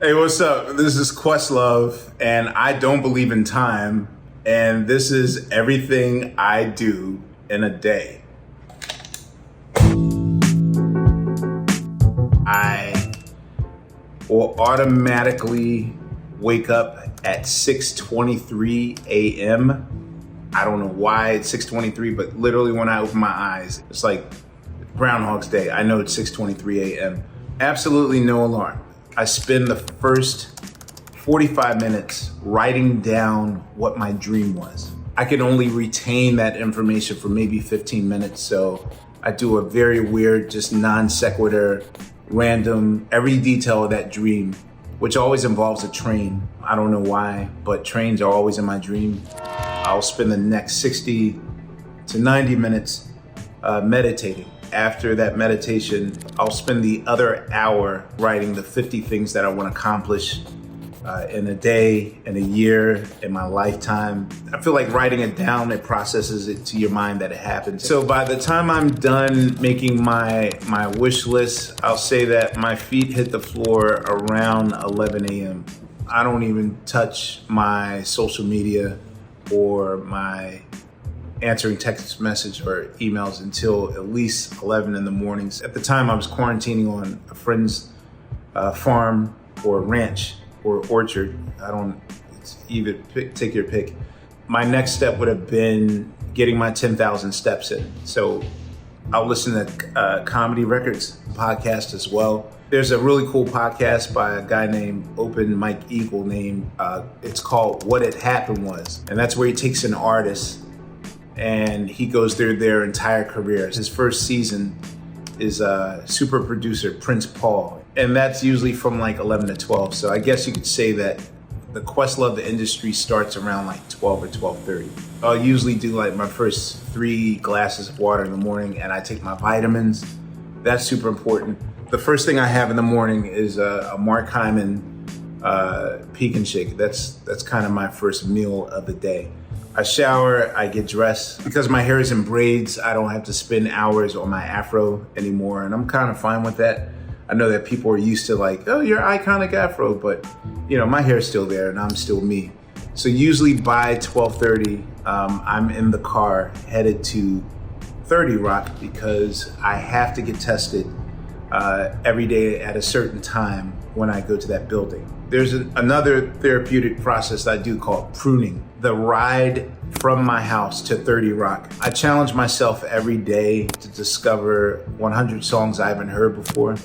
Hey, what's up? This is Questlove, and I don't believe in time, and this is everything I do in a day. I will automatically wake up at 6:23 a.m. I don't know why it's 6:23, but literally when I open my eyes, it's like Groundhog's Day. I know it's 6:23 a.m. Absolutely no alarm. I spend the first 45 minutes writing down what my dream was. I can only retain that information for maybe 15 minutes, so I do a very weird, just non sequitur, random, every detail of that dream, which always involves a train. I don't know why, but trains are always in my dream. I'll spend the next 60 to 90 minutes meditating. After that meditation, I'll spend the other hour writing the 50 things that I want to accomplish in a day, in a year, in my lifetime. I feel like writing it down, it processes it to your mind that it happened. So by the time I'm done making my wish list, I'll say that my feet hit the floor around 11 a.m. I don't even touch my social media or my answering text message or emails until at least 11 in the mornings. At the time, I was quarantining on a friend's farm or ranch or orchard. It's either take your pick. My next step would have been getting my 10,000 steps in. So I'll listen to Comedy Records podcast as well. There's a really cool podcast by a guy named Open Mike Eagle it's called What It Happened Was. And that's where he takes an artist and he goes through their entire career. His first season is super producer Prince Paul, and that's usually from like 11 to 12. So I guess you could say that the Questlove industry starts around like 12 or 12:30. I'll usually do like my first 3 glasses of water in the morning, and I take my vitamins. That's super important. The first thing I have in the morning is a Mark Hyman pecan shake. That's kind of my first meal of the day. I shower, I get dressed. Because my hair is in braids, I don't have to spend hours on my afro anymore, and I'm kind of fine with that. I know that people are used to like, oh, your iconic afro, but my hair's still there and I'm still me. So usually by 12:30, I'm in the car headed to 30 Rock because I have to get tested every day at a certain time when I go to that building. There's another therapeutic process that I do called pruning. The ride from my house to 30 Rock. I challenge myself every day to discover 100 songs I haven't heard before.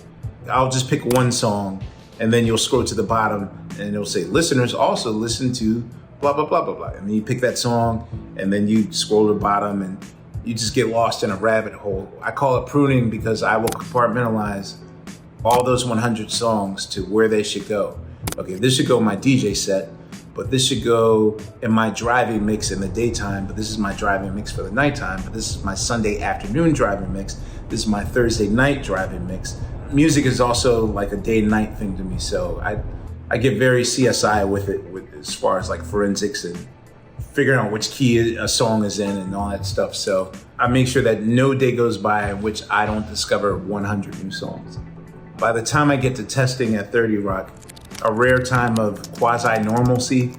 I'll just pick one song and then you'll scroll to the bottom and it'll say, listeners also listen to blah, blah, blah, blah, blah. And then you pick that song and then you scroll to the bottom and you just get lost in a rabbit hole. I call it pruning because I will compartmentalize all those 100 songs to where they should go. Okay, this should go in my DJ set, but this should go in my driving mix in the daytime, but this is my driving mix for the nighttime, but this is my Sunday afternoon driving mix. This is my Thursday night driving mix. Music is also like a day and night thing to me, so I get very CSI with it, as far as like forensics and figuring out which key a song is in and all that stuff. So I make sure that no day goes by in which I don't discover 100 new songs. By the time I get to testing at 30 Rock, a rare time of quasi-normalcy,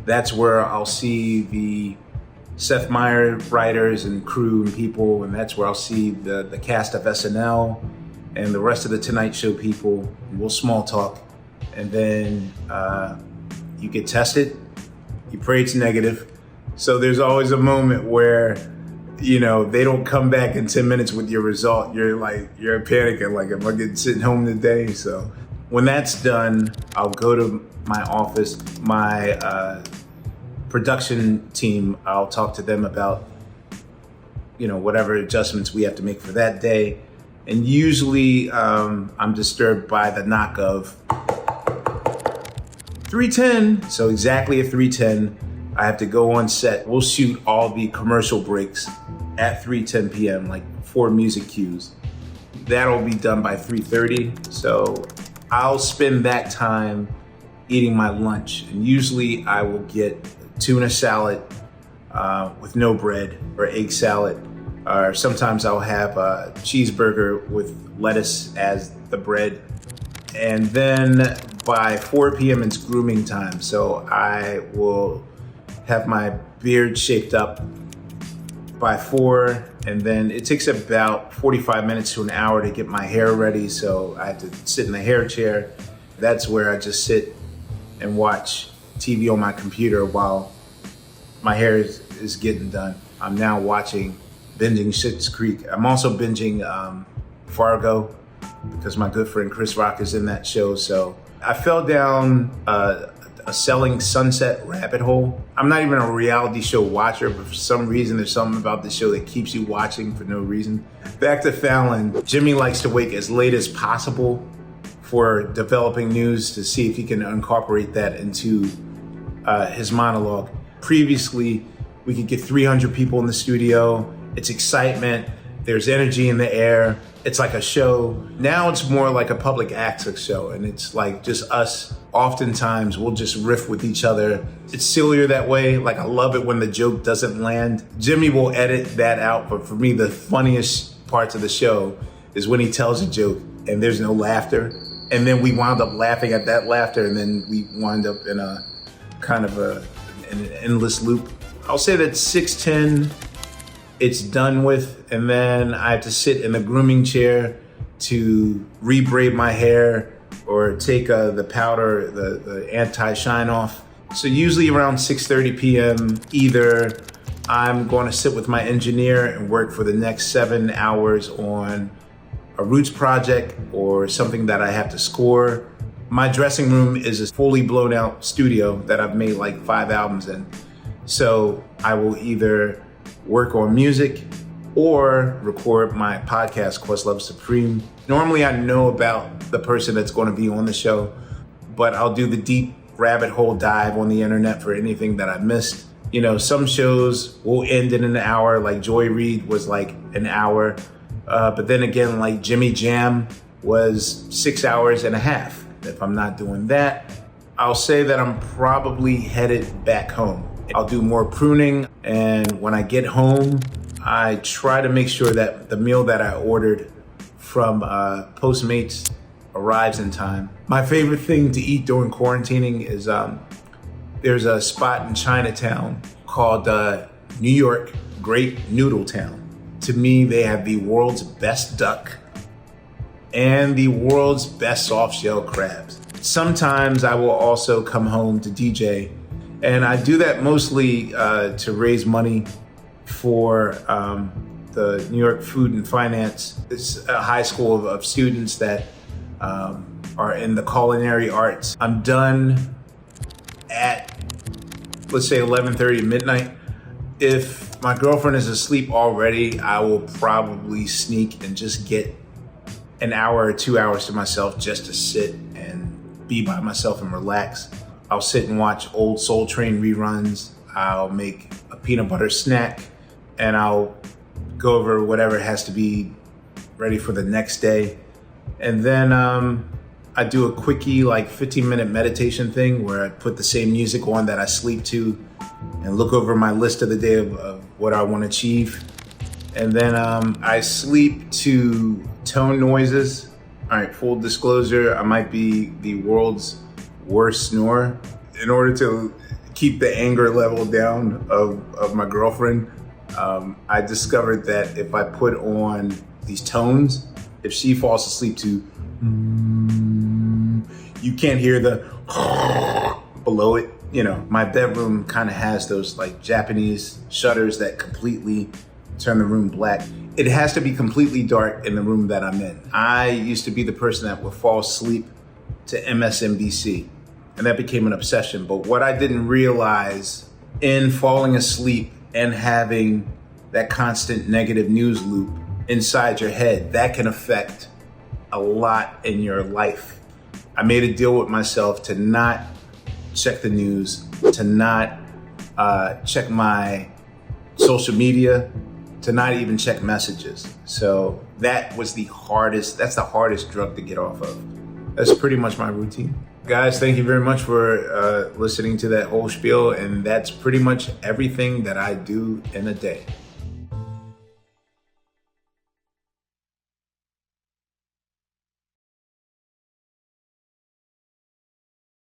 that's where I'll see the Seth Meyers writers and crew and people, and that's where I'll see the cast of SNL and the rest of the Tonight Show people. We'll small talk, and then you get tested, you pray it's negative. So there's always a moment where, they don't come back in 10 minutes with your result. You're panicking, like, am I getting sitting home today? So when that's done, I'll go to my office, my production team, I'll talk to them about, whatever adjustments we have to make for that day. And usually I'm disturbed by the knock of 3:10. So exactly at 3:10, I have to go on set. We'll shoot all the commercial breaks at 3:10 p.m., like 4 music cues. That'll be done by 3:30. So I'll spend that time eating my lunch. And usually I will get tuna salad with no bread, or egg salad. Or sometimes I'll have a cheeseburger with lettuce as the bread. And then by 4 p.m. it's grooming time. So I will have my beard shaped up by 4, and then it takes about 45 minutes to an hour to get my hair ready. So I have to sit in the hair chair. That's where I just sit and watch TV on my computer while my hair is getting done. I'm now binging Schitt's Creek. I'm also binging Fargo because my good friend Chris Rock is in that show. So I fell down a Selling Sunset rabbit hole. I'm not even a reality show watcher, but for some reason there's something about the show that keeps you watching for no reason. Back to Fallon. Jimmy likes to wake as late as possible for developing news to see if he can incorporate that into his monologue. Previously, we could get 300 people in the studio. It's excitement. There's energy in the air. It's like a show. Now it's more like a public access show, and it's like just us. Oftentimes, we'll just riff with each other. It's sillier that way. Like, I love it when the joke doesn't land. Jimmy will edit that out, but for me, the funniest parts of the show is when he tells a joke and there's no laughter. And then we wound up laughing at that laughter, and then we wind up in a kind of an endless loop. I'll say that 6:10, it's done with, and then I have to sit in the grooming chair to rebraid my hair or take the powder, the anti-shine off. So usually around 6:30 p.m., either I'm going to sit with my engineer and work for the next 7 hours on a Roots project or something that I have to score. My dressing room is a fully blown out studio that I've made like 5 albums in. So I will either work on music or record my podcast, Questlove Supreme. Normally I know about the person that's going to be on the show, but I'll do the deep rabbit hole dive on the internet for anything that I missed. You know, some shows will end in an hour, like Joy Reid was like an hour. But then again, like Jimmy Jam was 6 hours and a half. If I'm not doing that, I'll say that I'm probably headed back home. I'll do more pruning, and when I get home, I try to make sure that the meal that I ordered from Postmates arrives in time. My favorite thing to eat during quarantining is there's a spot in Chinatown called New York Great Noodle Town. To me, they have the world's best duck and the world's best soft shell crabs. Sometimes I will also come home to DJ, and I do that mostly to raise money for the New York Food and Finance. It's a high school of students that are in the culinary arts. I'm done at, let's say, 11:30 midnight. If my girlfriend is asleep already, I will probably sneak and just get an hour or 2 hours to myself just to sit and be by myself and relax. I'll sit and watch old Soul Train reruns. I'll make a peanut butter snack, and I'll go over whatever has to be ready for the next day. And then I do a quickie, like 15-minute meditation thing where I put the same music on that I sleep to and look over my list of the day of what I want to achieve. And then I sleep to tone noises. All right, full disclosure, I might be the world's worst snorer. In order to keep the anger level down of my girlfriend, I discovered that if I put on these tones, if she falls asleep to, you can't hear the below it. You know, my bedroom kind of has those like Japanese shutters that completely turn the room black. It has to be completely dark in the room that I'm in. I used to be the person that would fall asleep to MSNBC, and that became an obsession. But what I didn't realize in falling asleep and having that constant negative news loop inside your head, that can affect a lot in your life. I made a deal with myself to not check the news, to not check my social media, to not even check messages. So that's the hardest drug to get off of. That's pretty much my routine. Guys, thank you very much for listening to that whole spiel, and that's pretty much everything that I do in a day.